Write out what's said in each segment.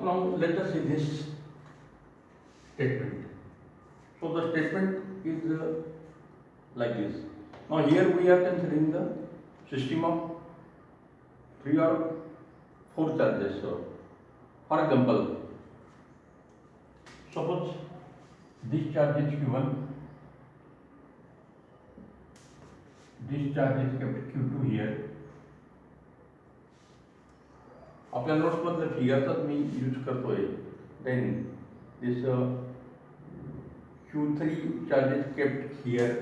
So now let us see this statement. So the statement is like this. Now here we are considering the system of 3 or 4 charges. So for example, suppose this charge is Q1, this charge is kept Q2 here. आपल्या नोट्समधल्या फिगरचाच मी use करतोय. Then this Q3 charge is kept here.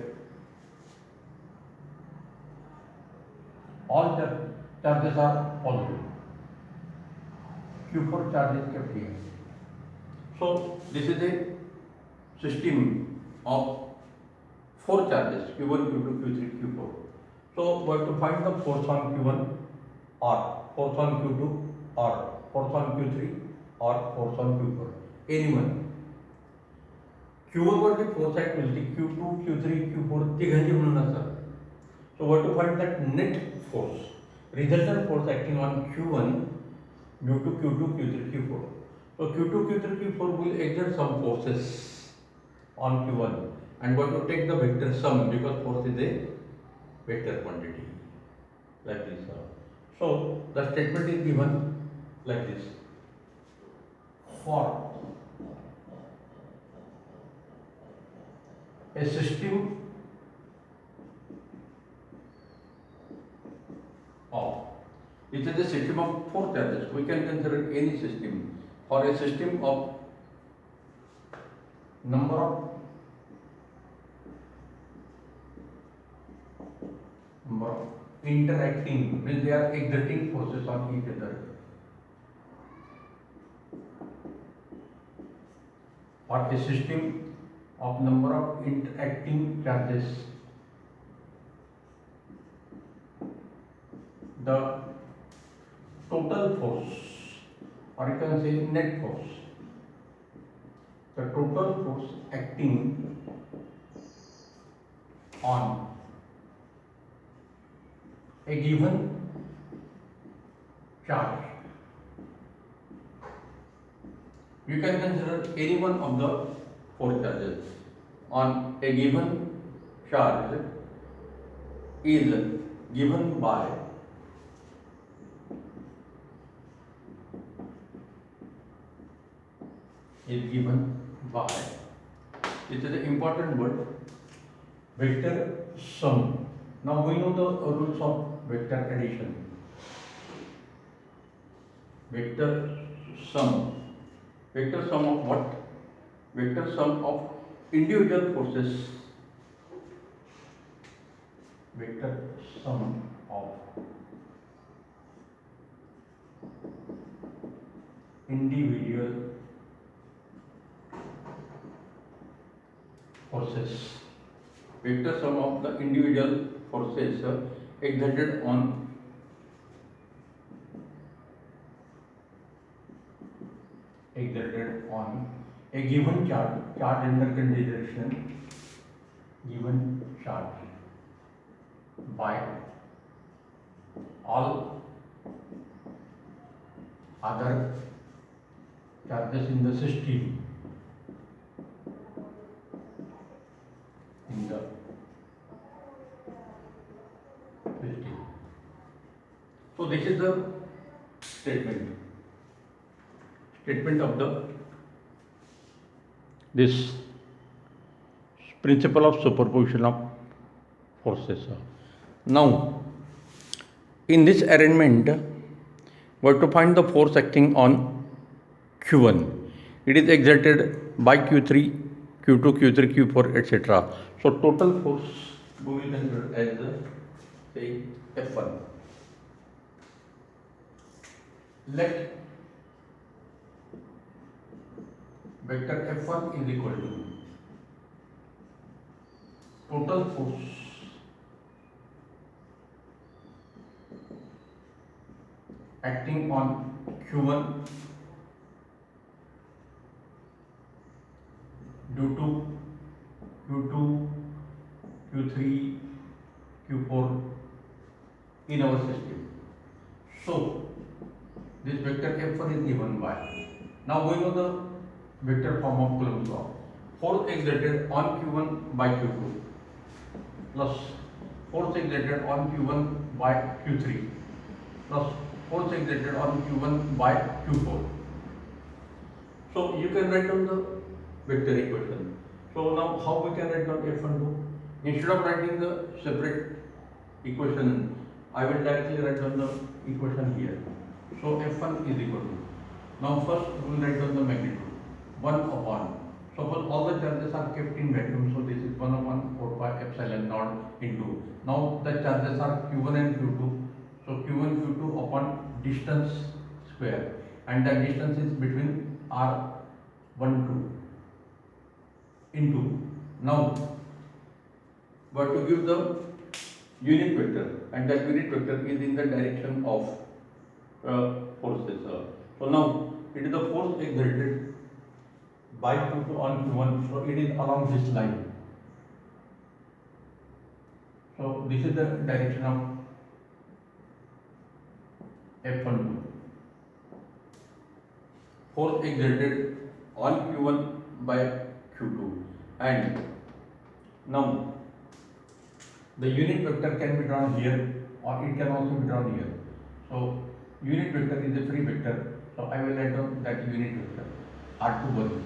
All charges are positive. Q4 charge is kept here. So this is a system of 4 charges, Q1, Q2, Q3, Q4. So we have to find the force on Q1 or force on Q2 or force on Q3 or force on Q4. Any one. Q1 वरती force act मिळते, Q2, Q3, Q4 तिघांची म्हणून असतात. So we have to find that net force, resultant force acting on Q1 due to Q2, Q3, Q4. So Q2, Q3, Q4 will exert some forces on Q1 and we have to take the vector sum because force is a vector quantity like this. So the statement is given like this. For a system of, it is a system of 4 charges. We can consider any system. For a system of number of interacting, means they are exerting forces on each other. For a system of number of interacting charges, the total force, or you can say net force, the total force acting on a given charge. You can consider any one of the 4 charges on a given charge is given by it is an important word, vector sum. Now we know the rules of vector addition. Vector sum. Vector sum of what? Vector sum of individual forces. Vector sum of individual forces. Vector sum of the individual forces exerted on a given charge under consideration, given charge by all other charges in the system. So this is the statement of this principle of superposition of forces. Now in this arrangement we have to find the force acting on Q1. It is exerted by Q3, Q2, Q3, Q4, etc. So total force we will consider as say F1. Let vector F1 is equal to total force acting on Q1 due to Q2, Q3, Q4 in our system. So this vector F1 is given by Now going on the vector form of Coulomb's law. Force exerted on Q1 by Q2 plus force exerted on Q1 by Q3 plus force exerted on Q1 by Q4. So you can write down the vector equation. So now how we can write down F12? Instead of writing the separate equation, I will directly write down the equation here. So F1 is equal to, now first we will write down the magnitude, 1 upon, suppose all the charges are kept in vacuum, so this is 1 upon 4 pi epsilon naught into, now the charges are Q1 and Q2, so Q1 Q2 upon distance square, and the distance is between R1 2 into, now we have to give the unit vector, and that unit vector is in the direction of forces. So now it is the force exerted by Q2 on Q1, so it is along this line. So this is the direction of F12. Force exerted on Q1 by Q2, and now the unit vector can be drawn here or it can also be drawn here. So unit vector is a free vector, so I will write down that unit vector R21.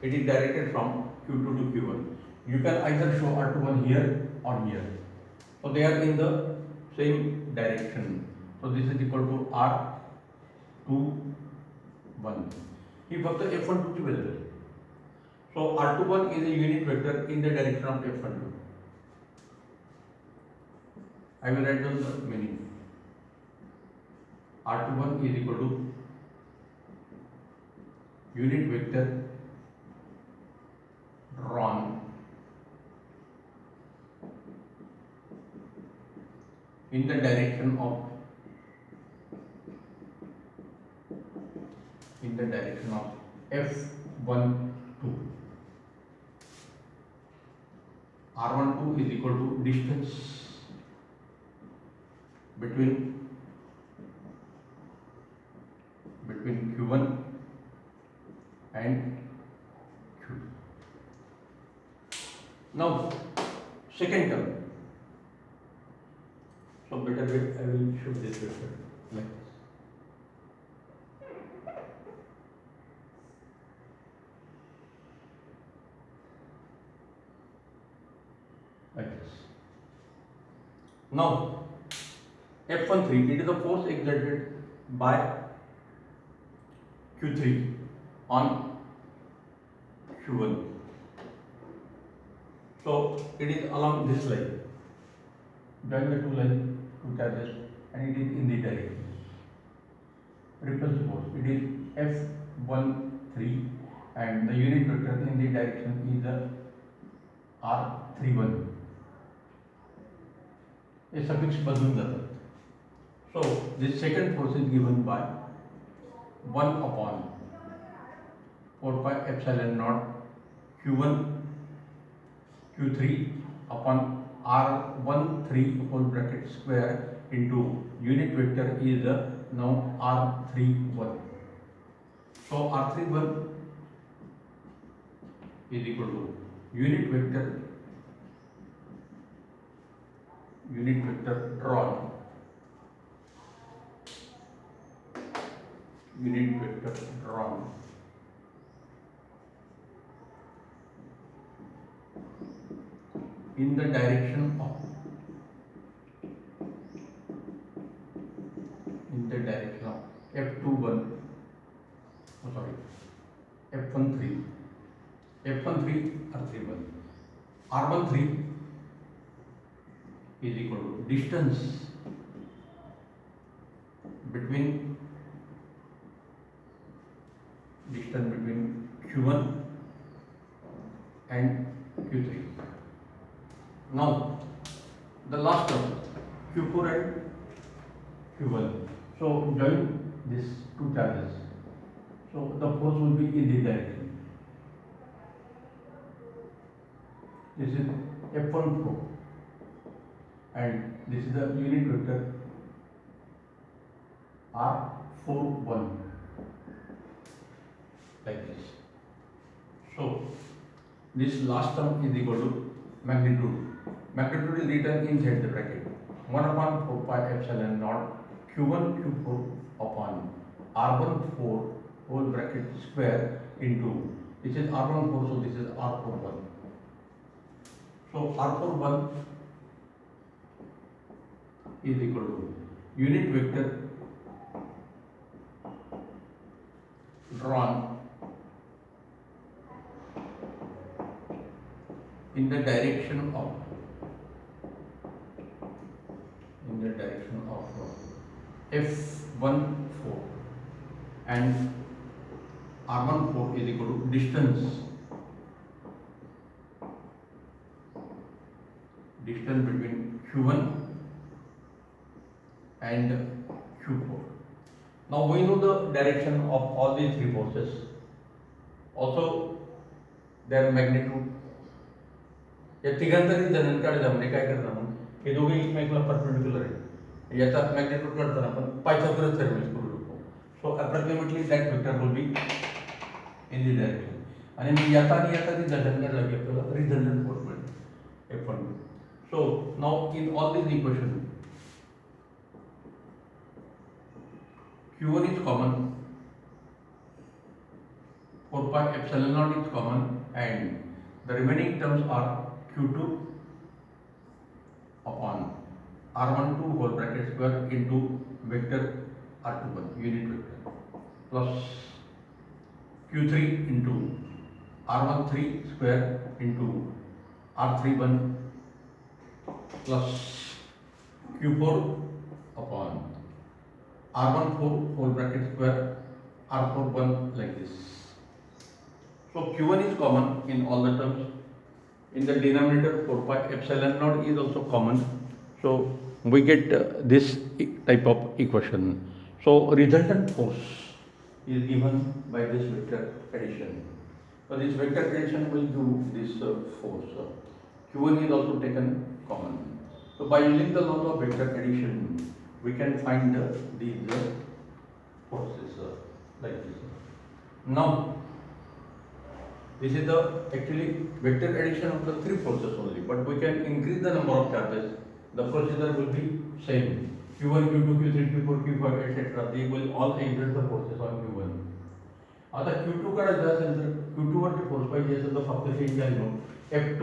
It is directed from Q2 to Q1. You can either show R21 here or here. So they are in the same direction. So this is equal to R21. He फक्त F12 ची value आहे. So R21 is a unit vector in the direction of F12. I will write down the meaning. R21 is equal to unit vector drawn in the direction of F12. R12 is equal to distance between Q1 and Q2. Now second term. So better way I will show this vector like this. Like this. Now F13, it is the force exerted by Q3 on Q1. So it is along this line. Join the two lines, two charges, and it is in the direction. Repulsive force. It is F13, and the unit vector in the direction is the R31. A suffix बदलून जातात. So this second force is given by 1 upon 4 pi epsilon naught Q1 Q3 upon R13 upon bracket square into unit vector is now R31. So R31 is equal to unit vector drawn in the direction of F21, F13 R31. R13 is equal to distance between Q1 and Q3. Now the last term Q4 and Q1. So join these two charges. So the force will be in this direction. This is F1 flow, and this is the unit vector R 4, 1, like this. So this last term is equal to magnitude. Magnitude is written inside the bracket. 1 upon 4 pi epsilon naught q1 q4 upon r1 4 whole bracket square into, this is r1 4, so this is r4 1. So r4 1 is equal to unit vector drawn in the direction of f1 4 and r1 4 is equal to distance between q1 and q4. Now we know the direction of all these three forces, also their magnitude. या तिघांतरी जणन काढायचं म्हणजे काय करणार आपण, हे दोघे एकमेकाला perpendicular आहे, याचा मॅग्निट्यूड काढताना आपण पायथागोरस थेरम यूज करू शकतो. So approximately that vector will be in the direction, आणि मग याचा आणि याचा ती जणन काढला की आपल्याला रिझल्टंट फोर्स मिळेल F1. So now in all this equation Q1 is common, 4 pi epsilon naught is common, and the remaining terms are Q2 upon R12 whole bracket square into vector R21 unit vector plus Q3 into R13 square into R31 plus Q4 upon R14 whole bracket square R41 like this. So Q1 is common in all the terms. In the denominator 4 pi epsilon naught is also common. So we get this type of equation. So resultant force is given by this vector addition. So this vector addition will do this force. Q1 is also taken common. So by using the law of vector addition, we can find these forces like this. Now this is the actually vector addition of the three forces only, but we can increase the number of charges. The procedure will be same. Q1, Q2, Q3, Q4, Q5, etc. They will all exert the forces on Q1. आता Q2 काढायचं असेल तर Q2 वरती force पाहिजे असेल तर फक्त change झाली F2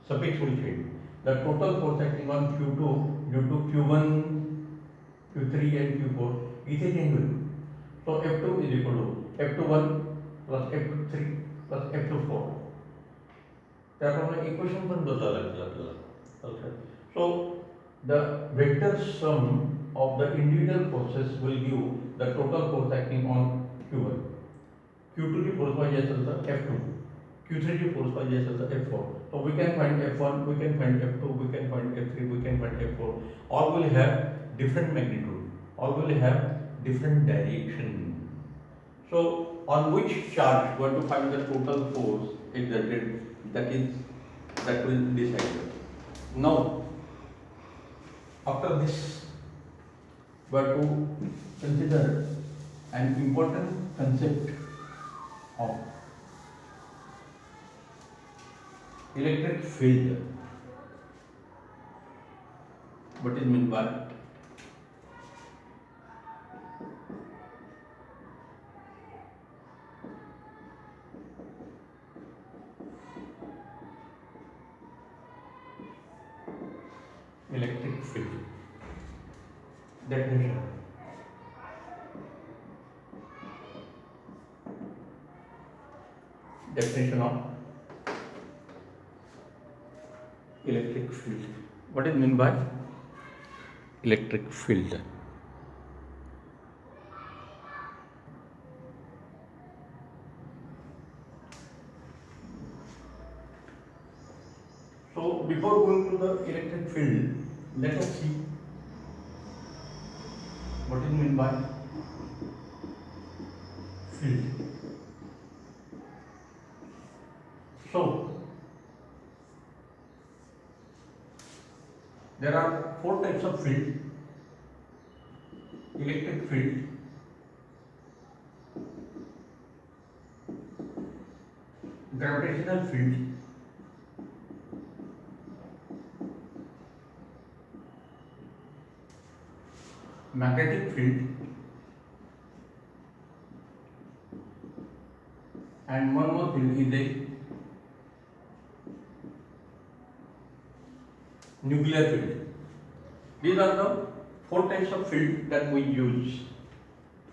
suffix will change. The total force acting on Q2 due to Q1, Q3 and Q4 इथे चेंज होईल. So F2 is equal to F21 plus F3 plus F24. त्याप्रमाणे इक्वेशन पण बदलावं लागतील आपल्याला. So the vector sum of the individual forces will give the total force acting on Q1. Q2 ची force पाहिजे असेल तर F2, Q3 ची फोर्स पाहिजे असेल तर F4. So we can find F1, we can find F2, we can find F3, we can find F4. All will have different magnitude, all will have different direction. So on which charge we want to find the total force exerted, that will decide. Now after this we have to consider an important concept of electric field. What is meant by electric field? Definition. Definition of electric field. What is meant by electric field? So before going to the electric field, let us see what is meant by field. So there are four types of field. electric field, gravitational field, magnetic field, and one more field is a nuclear field. These are the four types of field that we use.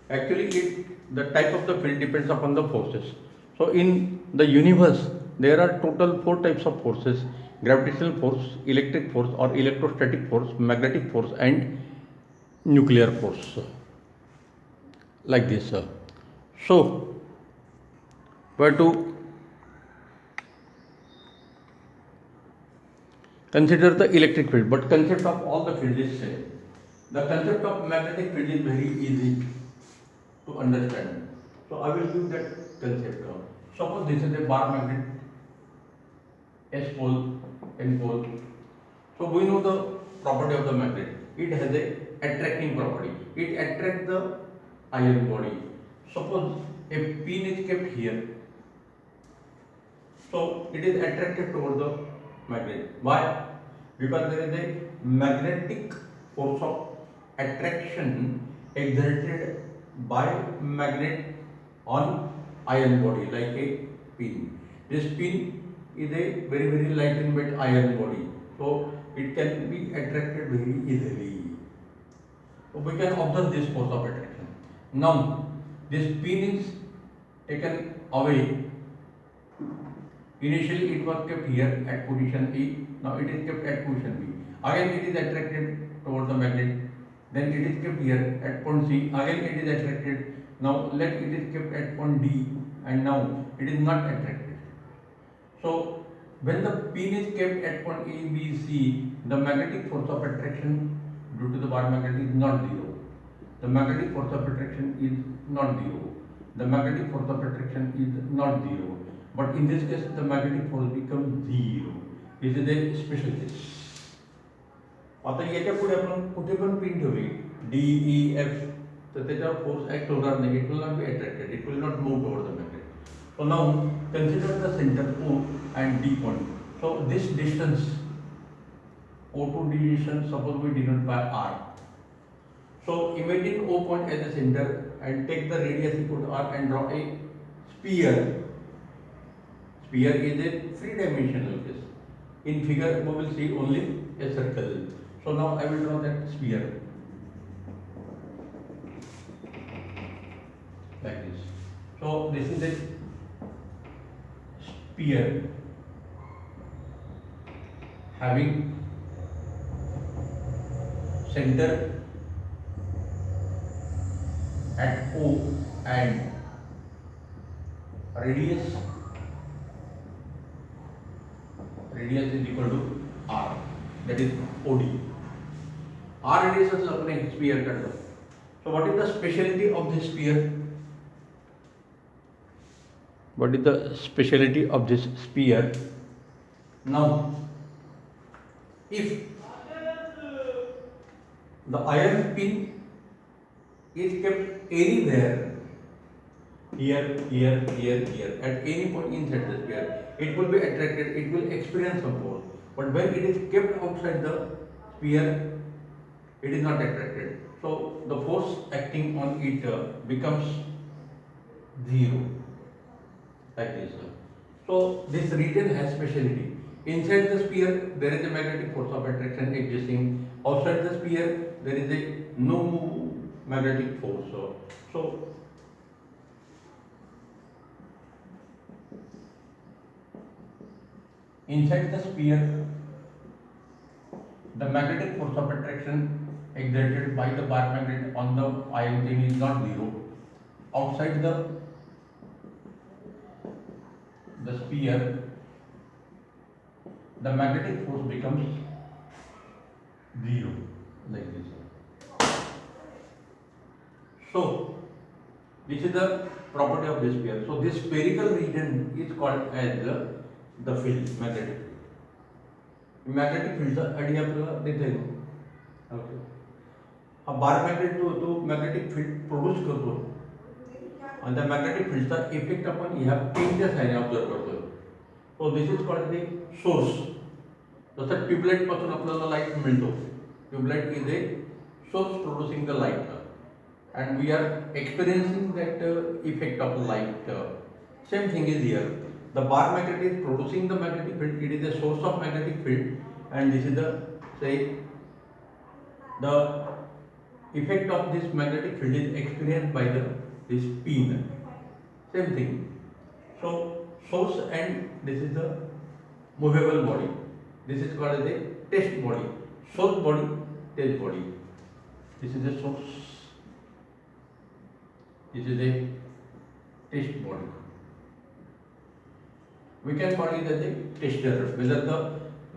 Actually, the type of the field depends upon the forces. So in the universe, there are total four types of forces: gravitational force, electric force or electrostatic force, magnetic force, and nuclear force. Like this. So, where to consider the electric field, but concept of all the field is same. The concept of magnetic field is very easy to understand. So I will give that concept. Suppose this is a bar magnet, S pole, N pole. So we know the property of the magnet. It has a attracting property. It attracts the iron body. Suppose a pin is kept here, so it is attracted toward the magnet. Why? Because there is a magnetic force of attraction exerted by magnet on iron body like a pin. This pin is a very lightweight iron body, so it can be attracted very easily. So we can observe this force of attraction. Now this pin is taken away. Initially it was kept here at position A, now it is kept at position B. Again it is attracted towards the magnet, then it is kept here at point C, again it is attracted. Now let it is kept at point D, and now it is not attracted. So when the pin is kept at point A, B, C, the magnetic force of attraction due to the bar magnet is not zero. The magnetic force of attraction is not zero. The magnetic force of attraction is not zero. But in this case, the magnetic force becomes zero. This is a special case. आता याच्या पुढे आपण कुठे पण pin ठेवली D, E, F, तर त्याच्यावर force act होणार नाही. It will not be attracted. It will not move toward the magnet. So now consider the center O and D point. So this distance O to D distance, suppose we denote by R. So imagine O point as a center and take the radius equal to R and draw a sphere. Sphere is a three-dimensional case. In figure, we will see only a circle. So now I will draw that sphere like this. So this is a sphere having center at O and radius is equal to R, that is OD. R radius is अपने sphere कर लो. So what is the speciality of this sphere? What is the speciality of this sphere? Now, if the iron pin is kept anywhere, here, at any point inside the sphere, it will be attracted, it will experience some force. But when it is kept outside the sphere, it is not attracted. So the force acting on it becomes zero, like this. So this region has speciality. Inside the sphere, there is a magnetic force of attraction existing. Outside the sphere, there is a no magnetic force. So inside the sphere, the magnetic force of attraction exerted by the bar magnet on the iron thing is not zero. Outside the sphere, the magnetic force becomes zero, like this. So this is the property of this sphere. So this spherical region is called as the field, magnetic field. Magnetic field चा idea आपल्याला देता येईल. Okay. हा बार magnet जो होतो magnetic field produce करतो आणि त्या मॅग्नेटिक फील्डचा इफेक्ट आपण ह्या पेनच्या साहाय्याने ऑब्झर्व करतोय. So this is called the source. जसं ट्यूबलाईट पासून आपल्याला लाईट मिळतो. Tube light is a source producing the light and we are experiencing that effect of light. Same thing is here. The bar magnet is producing the magnetic field. It is a source of magnetic field, and this is the say the effect of this magnetic field is experienced by this pin. Same thing. So source and this is the movable body. This is called as a test body. Source body, test body. This is the source. This is a test body. We can call it as a tester. Whether the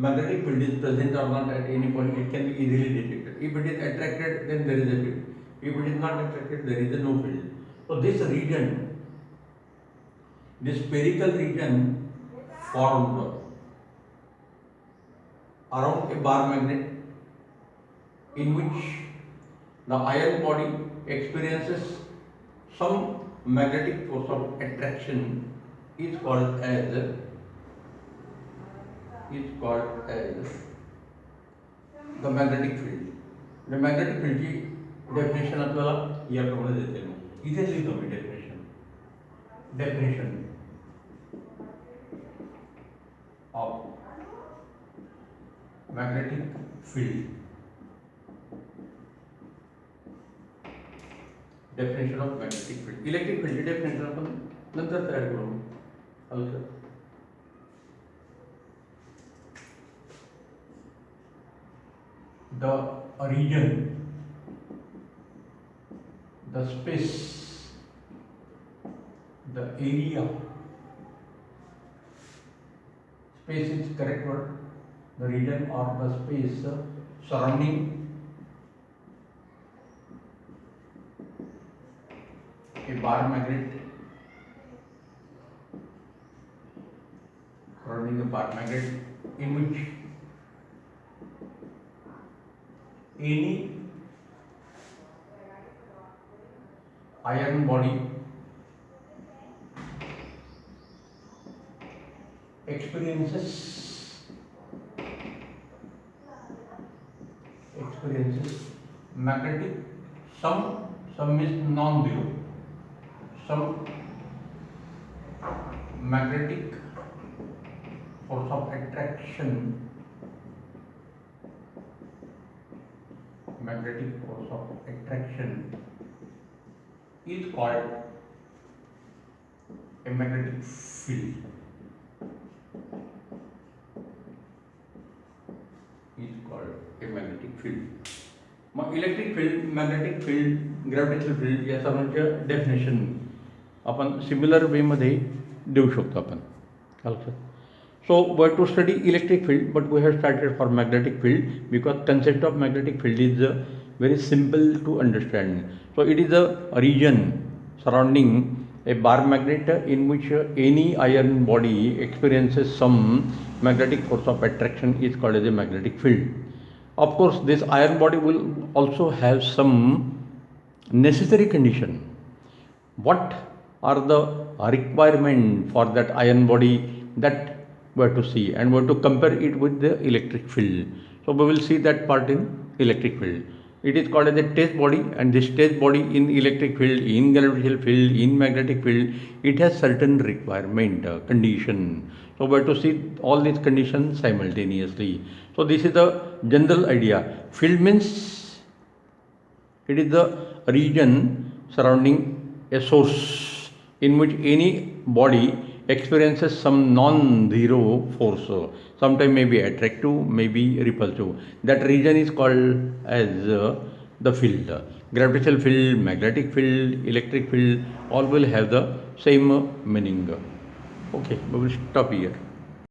magnetic field is present or not at any point, it can be easily detected. If it is attracted, then there is a field. If it is not attracted, there is a no field. So this region, this spherical region formed around a bar magnet in which the iron body experiences some magnetic force of attraction is called as the magnetic field. The magnetic field की definition आपल्याला याप्रमाणे देते मी. इथेच लिहितो मी definition of magnetic field. Definition of magnetic field. Electric field ची definition आपण नंतर तयार करू. Also the region, the space, the area, space is correct word, the region or the space surrounding a bar magnet, in which any iron body experiences magnetic, some is non-zero, some magnetic force of attraction is called a magnetic field. Mug electric field, magnetic field, gravitational field या सर्वांच्या definition आपण similar वेमध्ये देऊ शकतो आपण. So we have to study electric field, but we have started for magnetic field because concept of magnetic field is very simple to understand. So it is a region surrounding a bar magnet in which any iron body experiences some magnetic force of attraction is called as a magnetic field. Of course, this iron body will also have some necessary condition. What are the requirement for that iron body, that we have to see, and we have to compare it with the electric field. So we will see that part in electric field. It is called as a test body, and this test body in electric field, in gravitational field, in magnetic field, it has certain requirement condition. So we have to see all these conditions simultaneously. So this is the general idea. Field means it is the region surrounding a source in which any body experiences some non-zero force. Sometimes may be attractive, may be repulsive. That region is called as the field. Gravitational field, magnetic field, electric field, all will have the same meaning. Okay, we will stop here.